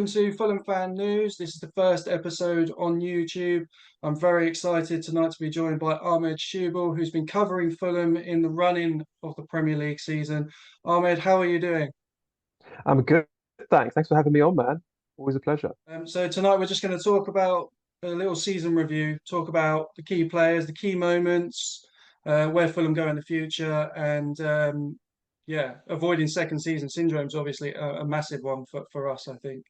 to Fulham Fan News. This is the first episode on YouTube. I'm very excited tonight to be joined by Ahmed Shooble, who's been covering Fulham in the running of the Premier League season. Ahmed, how are you doing? I'm good. Thanks for having me on, man. Always a pleasure. So tonight we're just going to talk about a little season review, talk about the key players, the key moments, where Fulham go in the future, and yeah, avoiding second season syndrome is obviously a massive one for us, I think.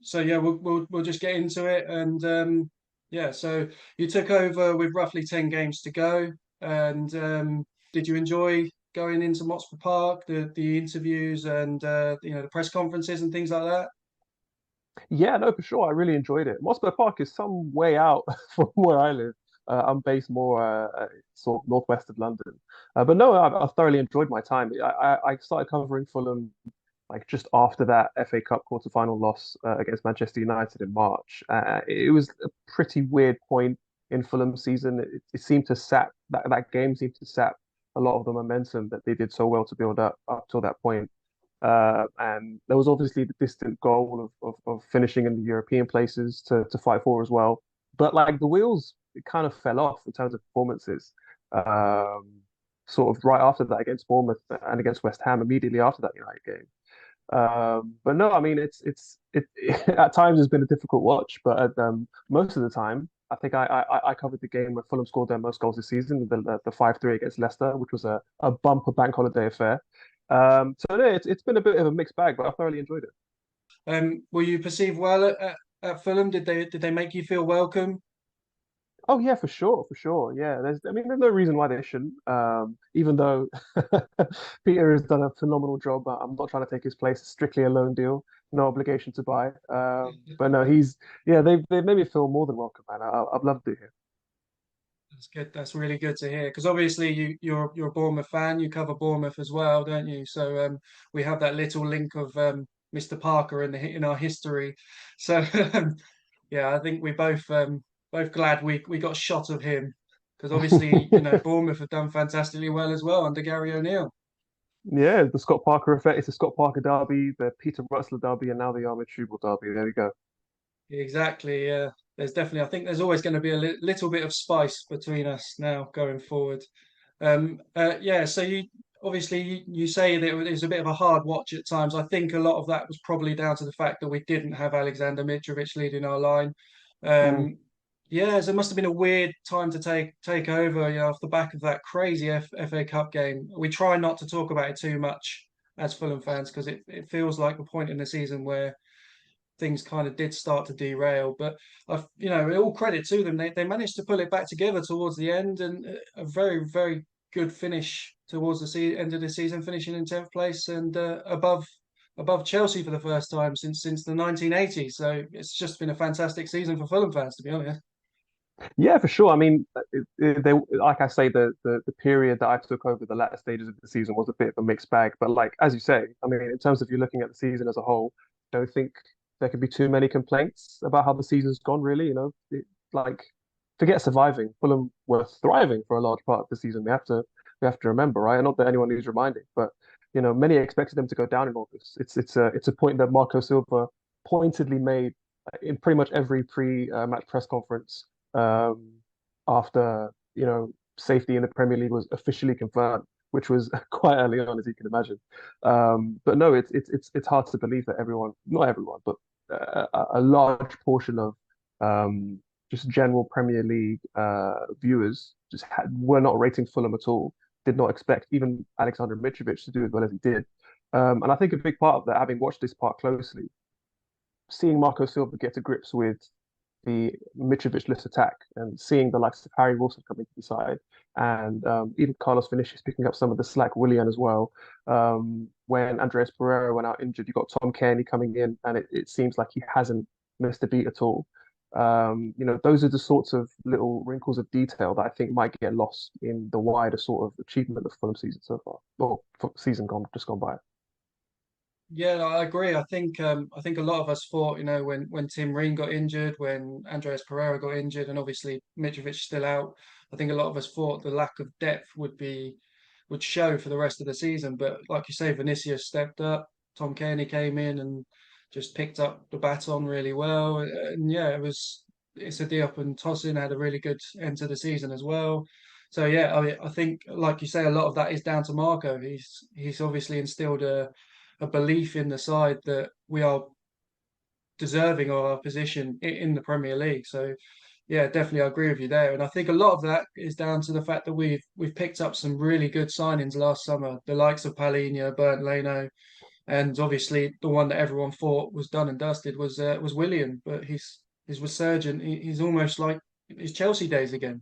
So yeah, we'll just get into it, and yeah. So you took over with roughly 10 games to go, and did you enjoy going into Motspur Park, the interviews and the press conferences and things like that? Yeah, no, for sure. I really enjoyed it. Mossberg Park is some way out from where I live. I'm based more sort of northwest of London. But no, I've thoroughly enjoyed my time. I started covering Fulham like just after that FA Cup quarter-final loss against Manchester United in March. It was a pretty weird point in Fulham's season. It seemed to sap that game seemed to sap a lot of the momentum that they did so well to build up till that point. And there was obviously the distant goal of finishing in the European places to fight for as well. But like the wheels, it kind of fell off in terms of performances. Um, Sort of right after that against Bournemouth and against West Ham, immediately after that United game. But no, I mean it at times has been a difficult watch, but most of the time I think I covered the game where Fulham scored their most goals this season, the 5-3 against Leicester, which was a bumper bank holiday affair. So yeah, it's been a bit of a mixed bag, but I thoroughly enjoyed it. Were you perceived well at Fulham? Did they make you feel welcome? Oh yeah, for sure, for sure. Yeah, there's no reason why they shouldn't. Even though Peter has done a phenomenal job, I'm not trying to take his place. It's strictly a loan deal, no obligation to buy. But no, yeah, they've made me feel more than welcome, man. I've loved it here. That's good. That's really good to hear. Because obviously you're a Bournemouth fan. You cover Bournemouth as well, don't you? So we have that little link of Mr. Parker in our history. So yeah, I think we both glad we got a shot of him because obviously Bournemouth have done fantastically well as well under Gary O'Neill. Yeah, the Scott Parker effect. It's the Scott Parker derby, the Peter Rutzler derby, and now the Ahmed Shooble derby. There we go. Exactly. Yeah. There's definitely. I think there's always going to be a little bit of spice between us now going forward. Yeah. So you obviously you say that it was a bit of a hard watch at times. I think a lot of that was probably down to the fact that we didn't have Alexander Mitrovic leading our line. Mm. Um, yeah, so it must have been a weird time to take over. Off the back of that crazy FA Cup game. We try not to talk about it too much as Fulham fans because it feels like a point in the season where things kind of did start to derail. But all credit to them. They managed to pull it back together towards the end, and a very good finish towards the end of the season, finishing in 10th place and above Chelsea for the first time since the 1980s. So it's just been a fantastic season for Fulham fans, to be honest. Yeah, for sure. I mean, they like I say, the period that I took over the latter stages of the season was a bit of a mixed bag. But like as you say, I mean, in terms of you looking at the season as a whole, don't think there could be too many complaints about how the season's gone. Really, like forget surviving. Fulham were thriving for a large part of the season. We have to remember, right? And not that anyone needs reminding, but many expected them to go down in August. It's a point that Marco Silva pointedly made in pretty much every pre-match press conference um, after safety in the Premier League was officially confirmed, which was quite early on, as you can imagine. But no, it's hard to believe that everyone, not everyone, but a large portion of just general Premier League viewers were not rating Fulham at all. Did not expect even Alexander Mitrovic to do as well as he did. And I think a big part of that, having watched this part closely, seeing Marco Silva get to grips with the Mitrovic-less attack and seeing the likes of Harry Wilson coming to the side and even Carlos Vinicius picking up some of the slack, Willian as well. When Andreas Pereira went out injured, you got Tom Cairney coming in, and it seems like he hasn't missed a beat at all. Those are the sorts of little wrinkles of detail that I think might get lost in the wider sort of achievement of Fulham season so far, or season gone by. Yeah, no, I agree. I think a lot of us thought, when Tim Ream got injured, when Andreas Pereira got injured, and obviously Mitrovic still out. I think a lot of us thought the lack of depth would show for the rest of the season. But like you say, Vinicius stepped up. Tom Cairney came in and just picked up the baton really well. And yeah, it's a Diop and Tosin had a really good end to the season as well. So yeah, I mean, I think like you say, a lot of that is down to Marco. He's obviously instilled a belief in the side that we are deserving of our position in the Premier League. So yeah, definitely I agree with you there. And I think a lot of that is down to the fact that we've picked up some really good signings last summer, the likes of Palhinha, Bernd Leno, and obviously the one that everyone thought was done and dusted was Willian. But his resurgent, he's almost like his Chelsea days again.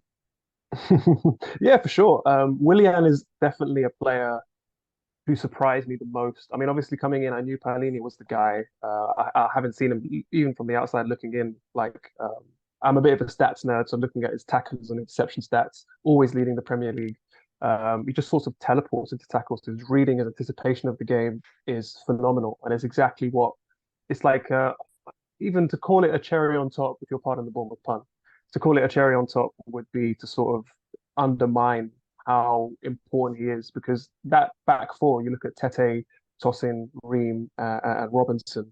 Yeah, for sure. Willian is definitely a player who surprised me the most. I mean, obviously coming in, I knew Paolini was the guy. I haven't seen him even from the outside looking in. I'm a bit of a stats nerd, so looking at his tackles and interception stats, always leading the Premier League. He just sort of teleports into tackles. His reading and anticipation of the game is phenomenal, and it's exactly what it's like. Even to call it a cherry on top, if you're pardon the Bournemouth pun, to call it a cherry on top would be to sort of undermine how important he is because that back four, you look at Tete, Tosin, Ream, and Robinson.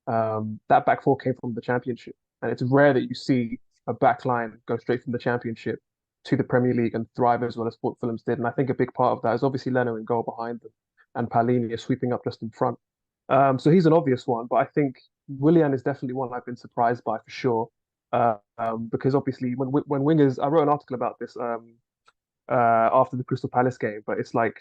That back four came from the Championship, and it's rare that you see a back line go straight from the Championship to the Premier League and thrive as well as Port Phillips did. And I think a big part of that is obviously Leno in goal behind them, and Palini is sweeping up just in front. So he's an obvious one, but I think Willian is definitely one I've been surprised by for sure. Because obviously when wingers, I wrote an article about this after the Crystal Palace game, but it's like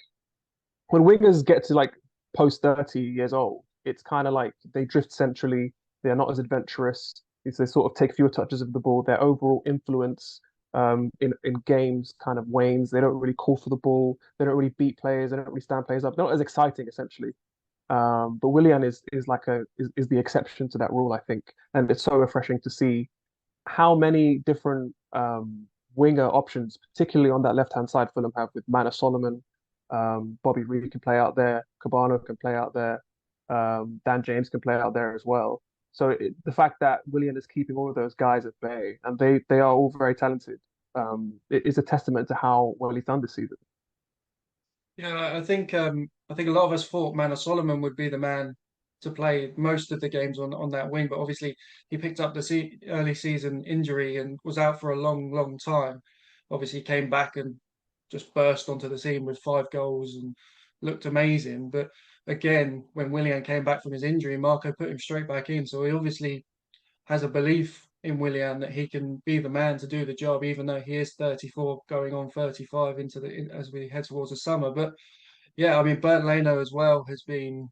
when wingers get to like post 30 years old, it's kind of like they drift centrally. They're not as adventurous. They sort of take fewer touches of the ball. Their overall influence in games kind of wanes. They don't really call for the ball. They don't really beat players. They don't really stand players up. They're not as exciting, essentially. But Willian is the exception to that rule, I think, and it's so refreshing to see how many different winger options, particularly on that left hand side, Fulham have with Manor Solomon, Bobby Reed can play out there, Cabano can play out there, Dan James can play out there as well. So the fact that Willian is keeping all of those guys at bay and they are all very talented, it is a testament to how well he's done this season. Yeah, I think a lot of us thought Manor Solomon would be the man to play most of the games on that wing, but obviously he picked up the early season injury and was out for a long time. Obviously came back and just burst onto the scene with 5 goals and looked amazing. But again, when Willian came back from his injury, Marco put him straight back in. So he obviously has a belief in Willian that he can be the man to do the job, even though he is 34, going on 35 as we head towards the summer. But yeah, I mean, Bernd Leno as well has been,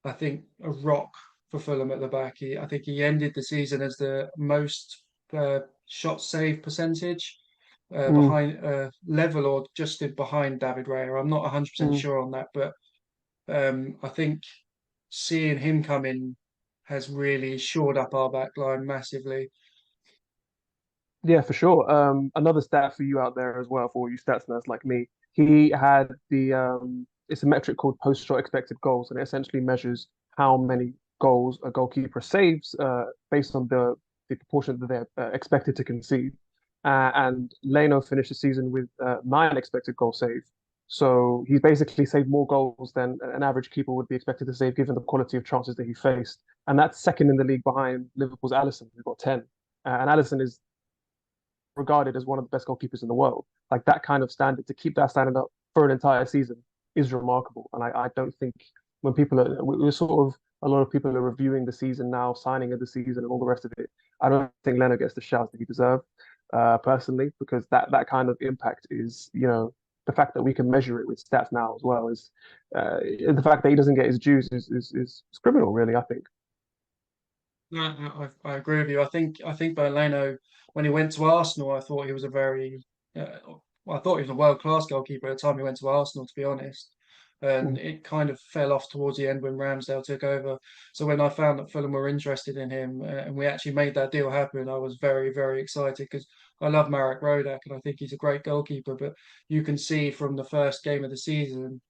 I think, a rock for Fulham at the back. I think he ended the season as the most shot save percentage Mm, behind level or just behind David Raya. I'm not 100% mm. sure on that, but I think seeing him come in has really shored up our back line massively. Yeah, for sure. Another stat for you out there as well, for all you stats nerds like me. He had it's a metric called post-shot expected goals, and it essentially measures how many goals a goalkeeper saves based on the proportion that they're expected to concede. And Leno finished the season with 9 expected goal save. So he's basically saved more goals than an average keeper would be expected to save, given the quality of chances that he faced. And that's second in the league behind Liverpool's Alisson, who got 10. And Alisson is regarded as one of the best goalkeepers in the world. Like that kind of standard, to keep that standard up for an entire season is remarkable. And I don't think when people are, we're sort of, a lot of people are reviewing the season now, signing of the season and all the rest of it. I don't think Leno gets the shouts that he deserves, personally, because that kind of impact is, the fact that we can measure it with stats now as well is the fact that he doesn't get his dues is criminal, really, I think. I agree with you. I think Leno, when he went to Arsenal, I thought he was a very, I thought he was a world class goalkeeper at the time he went to Arsenal, to be honest. And Mm. it kind of fell off towards the end when Ramsdale took over. So when I found that Fulham were interested in him and we actually made that deal happen, I was very excited because I love Marek Rodak and I think he's a great goalkeeper. But you can see from the first game of the season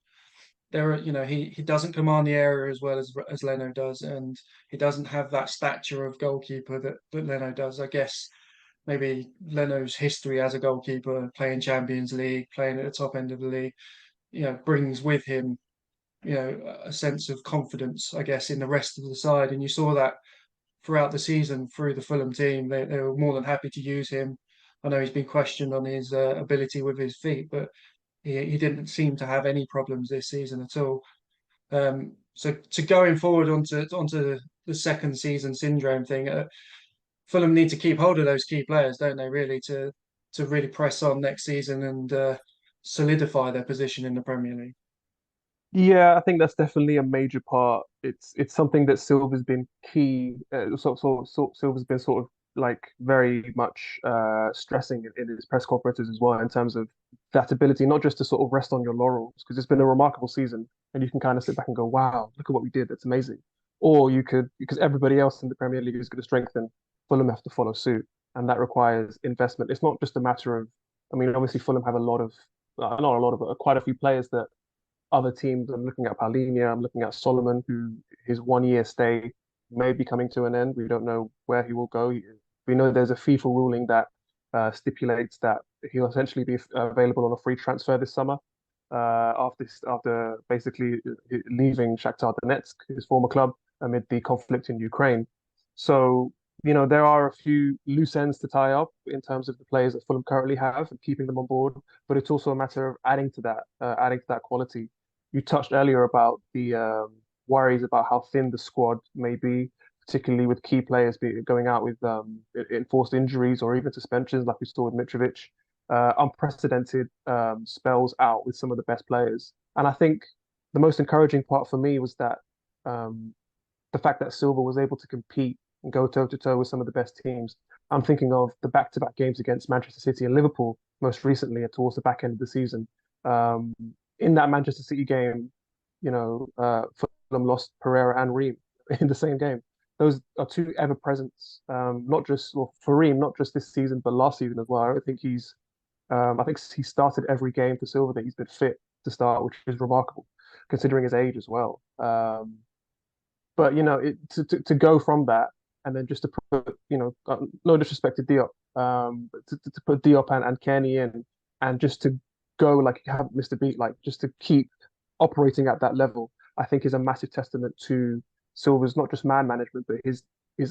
there are, he doesn't command the area as well as Leno does, and he doesn't have that stature of goalkeeper that Leno does. I guess maybe Leno's history as a goalkeeper, playing Champions League, playing at the top end of the league, brings with him a sense of confidence, I guess, in the rest of the side. And you saw that throughout the season through the Fulham team. They were more than happy to use him. I know he's been questioned on his ability with his feet, but he didn't seem to have any problems this season at all. So to going forward onto the second season syndrome thing, Fulham need to keep hold of those key players, don't they? Really, to really press on next season and solidify their position in the Premier League. Yeah, I think that's definitely a major part. It's something that Silva's been key. Silva's been sort of like very much stressing in his press conferences as well in terms of that ability, not just to sort of rest on your laurels, because it's been a remarkable season, and you can kind of sit back and go, "Wow, look at what we did. That's amazing." Or you could, because everybody else in the Premier League is going to strengthen, Fulham have to follow suit, and that requires investment. It's not just a matter of, I mean, obviously Fulham have a lot of, not a lot of, but quite a few players that other teams. I'm looking at Paulinho, I'm looking at Solomon, who his 1 year stay may be coming to an end. We don't know where he will go. We know there's a FIFA ruling that stipulates that he'll essentially be available on a free transfer this summer after basically leaving Shakhtar Donetsk, his former club, amid the conflict in Ukraine. So, there are a few loose ends to tie up in terms of the players that Fulham currently have and keeping them on board, but it's also a matter of adding to that quality. You touched earlier about the worries about how thin the squad may be, particularly with key players going out with enforced injuries or even suspensions, like we saw with Mitrovic. Unprecedented spells out with some of the best players. And I think the most encouraging part for me was that um, the fact that Silva was able to compete and go toe to toe with some of the best teams. I'm thinking of the back-to-back games against Manchester City and Liverpool most recently towards the back end of the season. Um, in that Manchester City game, Fulham lost Pereira and Ream in the same game. Those are two ever presents, not just well, for Ream, not just this season, but last season as well. I think he started every game for Silva that he's been fit to start, which is remarkable considering his age as well. But to go from that and then just to put no disrespect to Diop, but to put Diop and Kearney in and just to go like you haven't missed a beat, like just to keep operating at that level, I think is a massive testament to Silva's not just man management, but his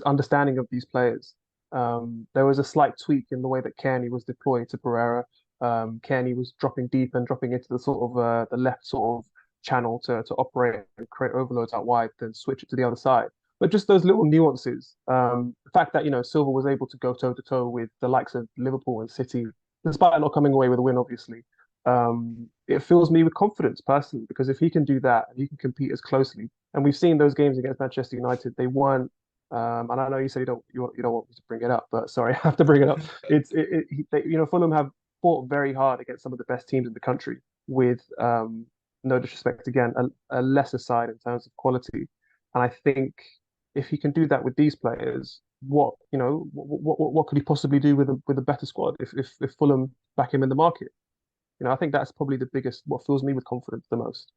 understanding of these players. There was a slight tweak in the way that Kearney was deployed to Pereira. Kearney was dropping deep and dropping into the sort of the left sort of channel to operate and create overloads out wide, then switch it to the other side. But just those little nuances. The fact that Silva was able to go toe to toe with the likes of Liverpool and City, despite not coming away with a win, obviously, it fills me with confidence personally because if he can do that and he can compete as closely, and we've seen those games against Manchester United, they weren't. And I know you say you don't want me to bring it up, but sorry, I have to bring it up. Fulham have fought very hard against some of the best teams in the country with no disrespect again, a lesser side in terms of quality. And I think if he can do that with these players, what could he possibly do with a better squad if Fulham back him in the market? I think that's probably the biggest what fills me with confidence the most.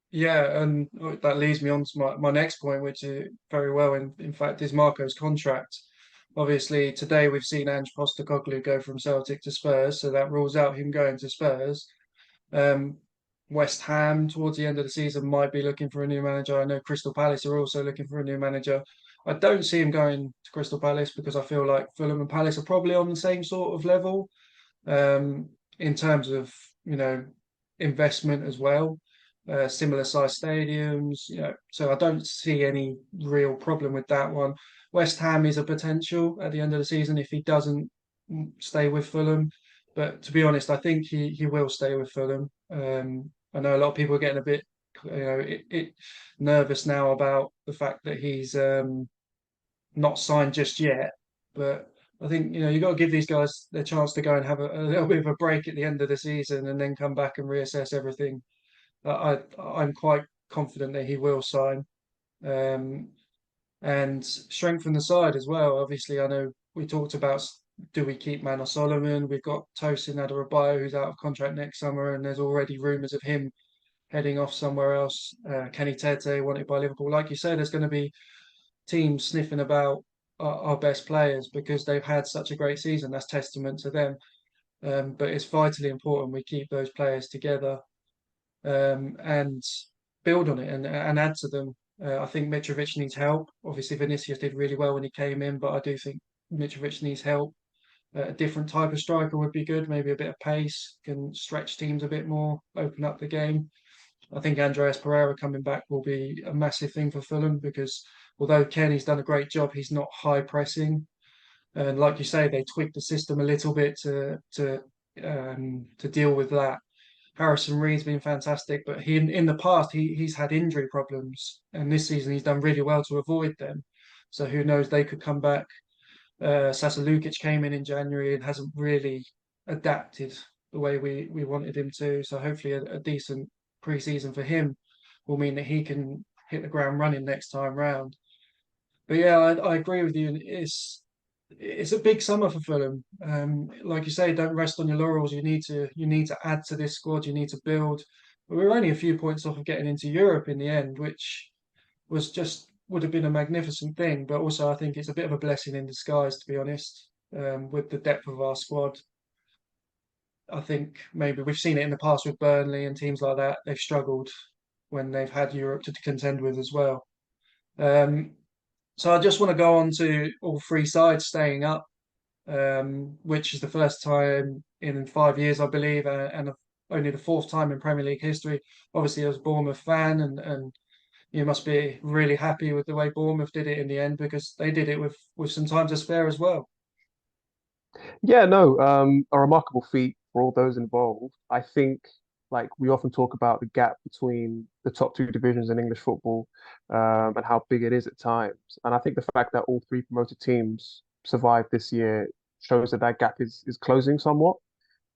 Yeah, and that leads me on to my next point, which is very well, in fact, is Marco's contract. Obviously, today we've seen Ange Postecoglou go from Celtic to Spurs, so that rules out him going to Spurs. Um, West Ham towards the end of the season might be looking for a new manager. I know Crystal Palace are also looking for a new manager. I don't see him going to Crystal Palace because I feel like Fulham and Palace are probably on the same sort of level um, in terms of you know investment as well. Similar size stadiums, so I don't see any real problem with that one. West Ham is a potential at the end of the season if he doesn't stay with Fulham, but to be honest, I think he will stay with Fulham. I know a lot of people are getting a bit, nervous now about the fact that he's not signed just yet, but I think you got to give these guys their chance to go and have a little bit of a break at the end of the season and then come back and reassess everything. I'm quite confident that he will sign um, and strengthen the side as well. Obviously, I know we talked about do we keep Manor Solomon? We've got Tosin Adarabioyo who's out of contract next summer, and there's already rumours of him heading off somewhere else. Kenny Tete wanted by Liverpool. Like you say, there's going to be teams sniffing about our best players because they've had such a great season. That's testament to them. But it's vitally important we keep those players together. and build on it and add to them. I think Mitrovic needs help. Obviously, Vinicius did really well when he came in, but I do think Mitrovic needs help. A different type of striker would be good, maybe a bit of pace, can stretch teams a bit more, open up the game. I think Andreas Pereira coming back will be a massive thing for Fulham because although Kenny's done a great job, he's not high pressing. And like you say, they tweaked the system a little bit to deal with that. Harrison Reed's been fantastic, but he in the past he's had injury problems, and this season he's done really well to avoid them. So who knows? They could come back. Sasa Lukic came in January and hasn't really adapted the way we wanted him to. So hopefully a decent pre-season for him will mean that he can hit the ground running next time round. But yeah, I agree with you. It's a big summer for Fulham. Like you say, don't rest on your laurels. You need to add to this squad. You need to build. But we were only a few points off of getting into Europe in the end, which was just would have been a magnificent thing. But also, I think it's a bit of a blessing in disguise, to be honest. With the depth of our squad, I think maybe we've seen it in the past with Burnley and teams like that. They've struggled when they've had Europe to contend with as well. Um, so I just want to go on to all three sides staying up, which is the first time in 5 years, I believe, and only the fourth time in Premier League history. Obviously, as a Bournemouth fan, and you must be really happy with the way Bournemouth did it in the end because they did it with some time to spare as well. Yeah, no, a remarkable feat for all those involved. I think, like we often talk about the gap between the top two divisions in English football, and how big it is at times. And I think the fact that all three promoted teams survived this year shows that that gap is closing somewhat,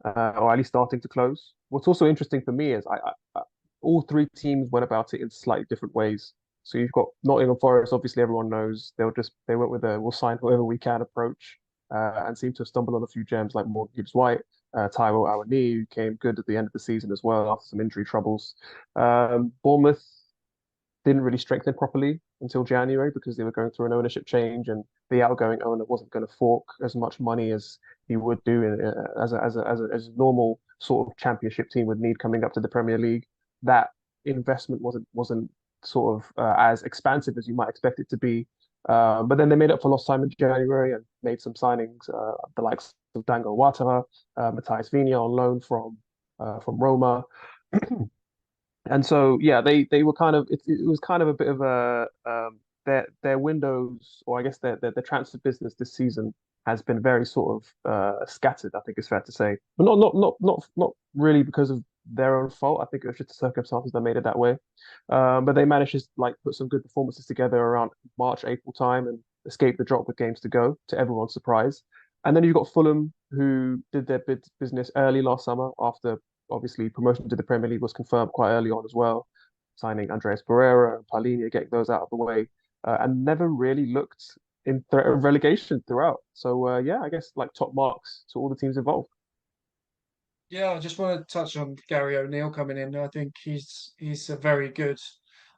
or at least starting to close. What's also interesting for me is all three teams went about it in slightly different ways. So you've got Nottingham Forest, obviously everyone knows they went with a we'll sign whoever we can approach, and seem to have stumbled on a few gems like Morgan Gibbs White, Taiwo Awoniyi, who came good at the end of the season as well after some injury troubles. Bournemouth didn't really strengthen properly until January because they were going through an ownership change, and the outgoing owner wasn't going to fork as much money as he would do as a normal sort of championship team would need coming up to the Premier League. That investment wasn't sort of as expansive as you might expect it to be. But then they made up for lost time in January and made some signings, the likes of Dango Ouattara, Matthias Viña on loan from Roma. And so, yeah, they were kind of it was kind of a bit of a their windows, or I guess their transfer business this season has been very sort of scattered. I think it's fair to say, but not really because of their own fault. I think it was just the circumstances that made it that way. But they managed to like put some good performances together around March, April time, and escape the drop with games to go, to everyone's surprise. And then you've got Fulham, who did their business early last summer after obviously promotion to the Premier League was confirmed quite early on as well, signing Andreas Pereira and Paulinho, getting those out of the way, and never really looked in threat of relegation throughout. So yeah, I guess like top marks to all the teams involved. Yeah, I just want to touch on Gary O'Neill coming in. I think he's a very good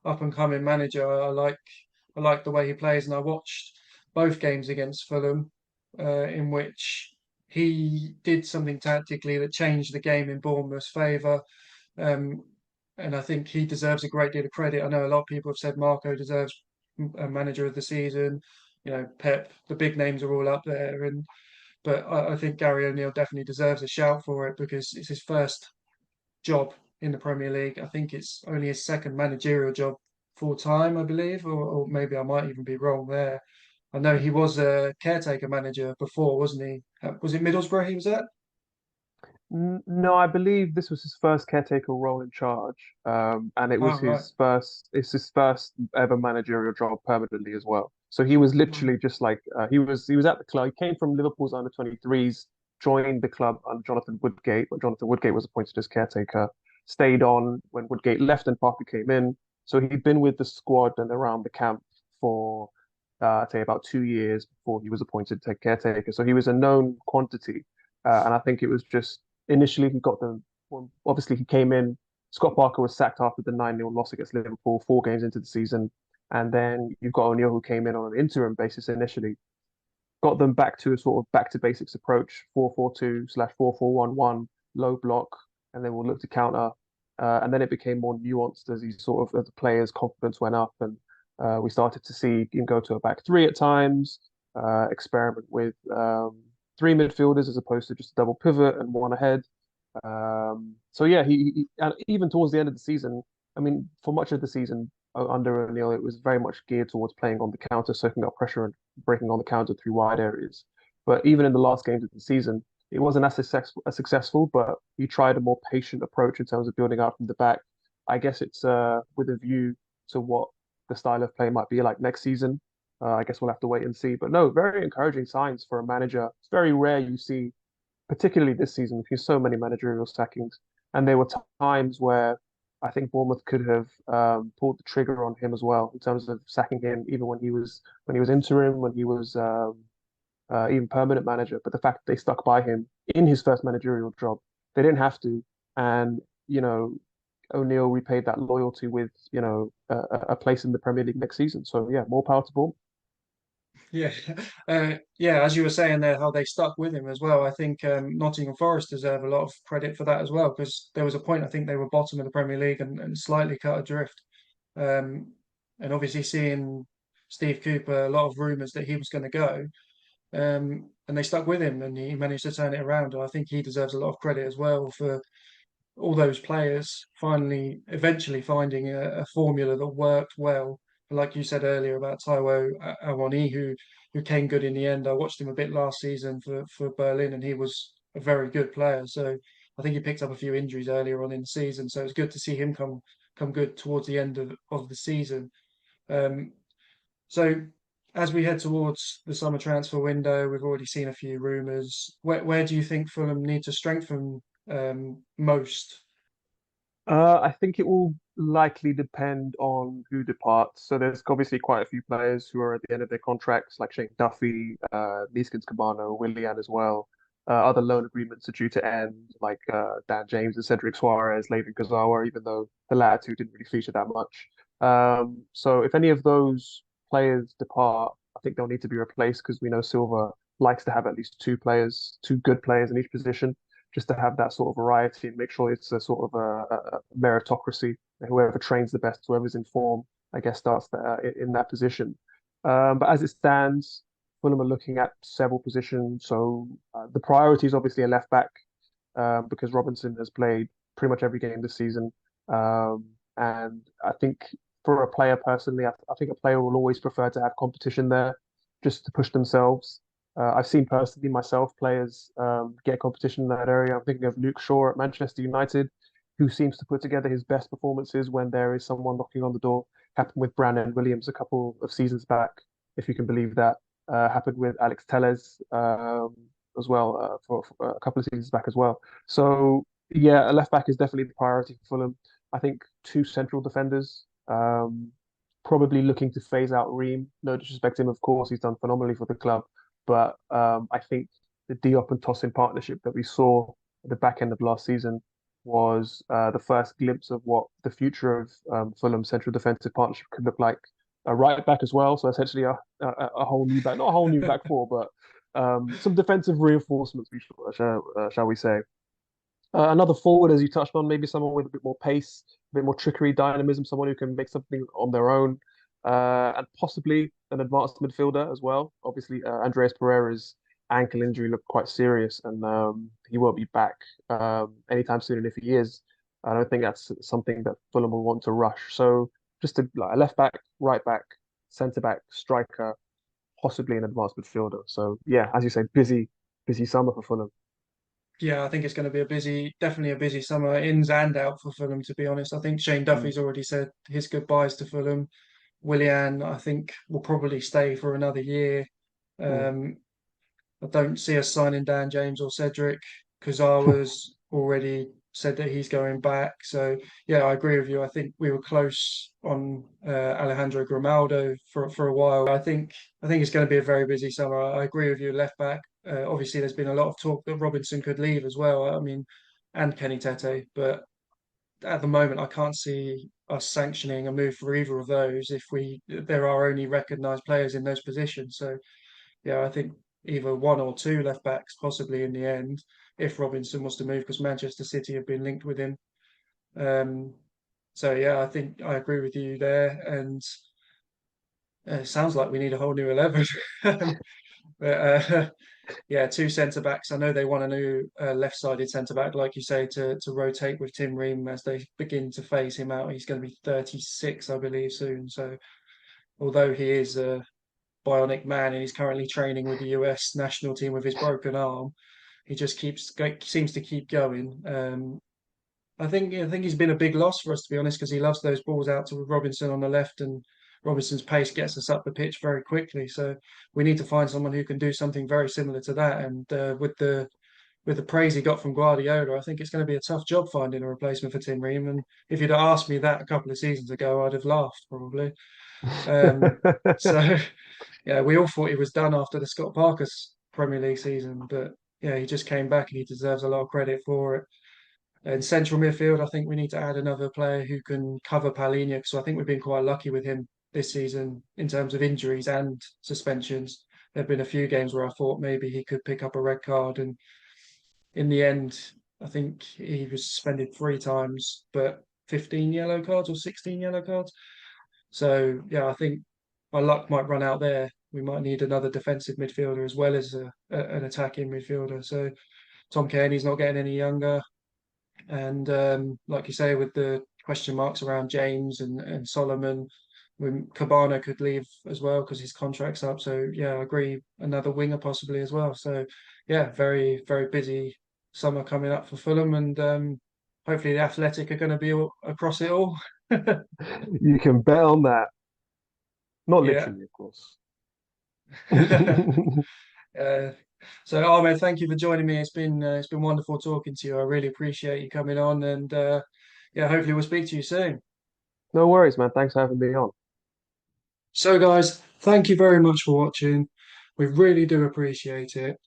up and coming manager. I like the way he plays, and I watched both games against Fulham, in which he did something tactically that changed the game in Bournemouth's favour. Um, and I think he deserves a great deal of credit. I know a lot of people have said Marco deserves a manager of the season. Pep, the big names are all up there, but I think Gary O'Neill definitely deserves a shout for it because it's his first job in the Premier League. I think it's only his second managerial job full time, I believe, or maybe I might even be wrong there. I know he was a caretaker manager before, wasn't he? Was it Middlesbrough he was at? No, I believe this was his first caretaker role in charge, and it Oh, was right. his first ever managerial job permanently as well. So he was literally just like he was at the club. He came from Liverpool's under 23s, joined the club under Jonathan Woodgate when Jonathan Woodgate was appointed as caretaker. Stayed on when Woodgate left and Parker came in. So he'd been with the squad and around the camp for I'd say about 2 years before he was appointed to caretaker. So he was a known quantity, and I think it was just initially he got them. Well, obviously, he came in. Scott Parker was sacked after the 9-0 loss against Liverpool, 4 games into the season. And then you've got O'Neill, who came in on an interim basis initially, got them back to a sort of back to basics approach, 4-4-2/4-4-1-1, low block, and then we'll look to counter. and then it became more nuanced as he sort of as the players' confidence went up, and we started to see him go to a back three at times, experiment with three midfielders as opposed to just a double pivot and one ahead. So yeah, and even towards the end of the season, I mean, for much of the season under O'Neill, it was very much geared towards playing on the counter, soaking up pressure and breaking on the counter through wide areas. But even in the last games of the season, it wasn't as successful, but he tried a more patient approach in terms of building out from the back. I guess it's with a view to what the style of play might be like next season. I guess we'll have to wait and see. But no, very encouraging signs for a manager. It's very rare you see, particularly this season, we've seen so many managerial sackings, and there were times where I think Bournemouth could have pulled the trigger on him as well in terms of sacking him, even when he was interim, when he was even permanent manager. But the fact that they stuck by him in his first managerial job, they didn't have to, and you know, O'Neill repaid that loyalty with a place in the Premier League next season. So yeah, more power to Bournemouth. Yeah, yeah. As you were saying there, how they stuck with him as well. I think Nottingham Forest deserve a lot of credit for that as well, because there was a point I think they were bottom of the Premier League and slightly cut adrift. Um, and obviously seeing Steve Cooper, a lot of rumours that he was going to go, and they stuck with him, and he managed to turn it around. And I think he deserves a lot of credit as well for all those players finally, eventually finding a formula that worked well. Like you said earlier about Taiwo Awoniyi, who came good in the end. I watched him a bit last season for Berlin, and he was a very good player. So I think he picked up a few injuries earlier on in the season. So it's good to see him come good towards the end of the season. Um, so as we head towards the summer transfer window, we've already seen a few rumours. Where do you think Fulham need to strengthen most? I think it will likely depend on who departs. So there's obviously quite a few players who are at the end of their contracts, like Shane Duffy, Neeskens Cabano, Willian as well. Other loan agreements are due to end, like Dan James and Cedric Suarez, Layvin Kurzawa, even though the latter two didn't really feature that much. So if any of those players depart, I think they'll need to be replaced because we know Silva likes to have at least two good players in each position just to have that sort of variety and make sure it's a sort of a meritocracy. Whoever trains the best, whoever's in form, I guess starts in that position. But as it stands, Fulham are looking at several positions. So the priority is obviously a left back because Robinson has played pretty much every game this season. And I think for a player personally, I think a player will always prefer to have competition there just to push themselves. I've seen personally myself players get competition in that area. I'm thinking of Luke Shaw at Manchester United, who seems to put together his best performances when there is someone knocking on the door. Happened with Brandon Williams a couple of seasons back, if you can believe that. Happened with Alex Telles as well for a couple of seasons back as well. So yeah, a left back is definitely the priority for Fulham. I think two central defenders. Probably looking to phase out Ream. No disrespect to him, of course, he's done phenomenally for the club. But I think the Diop and Tosin partnership that we saw at the back end of last season was the first glimpse of what the future of Fulham central defensive partnership could look like. A right back as well, so essentially a whole new back, not a whole new back four, but some defensive reinforcements, shall we say. Another forward, as you touched on, maybe someone with a bit more pace, a bit more trickery, dynamism, someone who can make something on their own, and possibly an advanced midfielder as well. Obviously, Andreas Pereira's ankle injury looked quite serious, and he won't be back anytime soon. And if he is, I don't think that's something that Fulham will want to rush. So just like a left back, right back, centre back, striker, possibly an advanced midfielder. So yeah, as you say, busy summer for Fulham. Yeah, I think it's going to be definitely a busy summer, ins and out for Fulham, to be honest. I think Shane Mm, Duffy's already said his goodbyes to Fulham. Willian, I think, will probably stay for another year. mm. Um, I don't see us signing Dan James or Cedric. Kurzawa's already said that he's going back. So yeah, I agree with you. I think we were close on Alejandro Grimaldo for a while. I think it's going to be a very busy summer. I agree with you. Left back. Obviously, there's been a lot of talk that Robinson could leave as well. I mean, and Kenny Tete, but at the moment, I can't see us sanctioning a move for either of those if there are only recognised players in those positions. So yeah, I think either one or two left backs possibly in the end if Robinson was to move because Manchester City have been linked with him. Um, so yeah, I think I agree with you there, and it sounds like we need a whole new 11. But yeah, two centre backs. I know they want a new left-sided centre back, like you say, to rotate with Tim Ream as they begin to phase him out. He's going to be 36, I believe, soon. So although he is a bionic man and he's currently training with the US national team with his broken arm, he just seems to keep going. I think he's been a big loss for us, to be honest, because he loves those balls out to Robinson on the left, and Robinson's pace gets us up the pitch very quickly. So we need to find someone who can do something very similar to that. And with the praise he got from Guardiola, I think it's going to be a tough job finding a replacement for Tim Ream. And if you'd asked me that a couple of seasons ago, I'd have laughed probably. So yeah, we all thought he was done after the Scott Parker's Premier League season, but yeah, he just came back and he deserves a lot of credit for it. In central midfield, I think we need to add another player who can cover Palhinha because I think we've been quite lucky with him this season in terms of injuries and suspensions. There have been a few games where I thought maybe he could pick up a red card, and in the end, I think he was suspended 3 times, but 15 yellow cards or 16 yellow cards. So yeah, I think our luck might run out there. We might need another defensive midfielder as well as an attacking midfielder. So Tom Cairney's not getting any younger. And like you say, with the question marks around James and Solomon, when Cabana could leave as well because his contract's up. So yeah, I agree. Another winger possibly as well. So yeah, very very busy summer coming up for Fulham, and hopefully the Athletic are going to be across it all. You can bet on that. Not Yeah. literally, of course. Uh, so Ahmed, thank you for joining me. It's been wonderful talking to you. I really appreciate you coming on, and yeah, hopefully we'll speak to you soon. No worries, man. Thanks for having me on. So guys, thank you very much for watching. We really do appreciate it.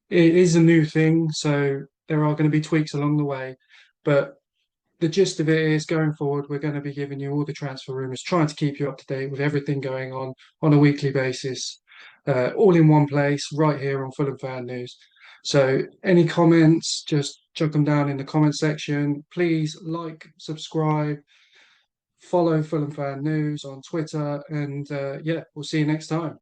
It is a new thing, so there are going to be tweaks along the way, but the gist of it is going forward, we're going to be giving you all the transfer rumors, trying to keep you up to date with everything going on a weekly basis, all in one place, right here on Fulham Fan News. So, any comments, just chuck them down in the comment section. Please like, subscribe, follow Fulham Fan News on Twitter, and yeah, we'll see you next time.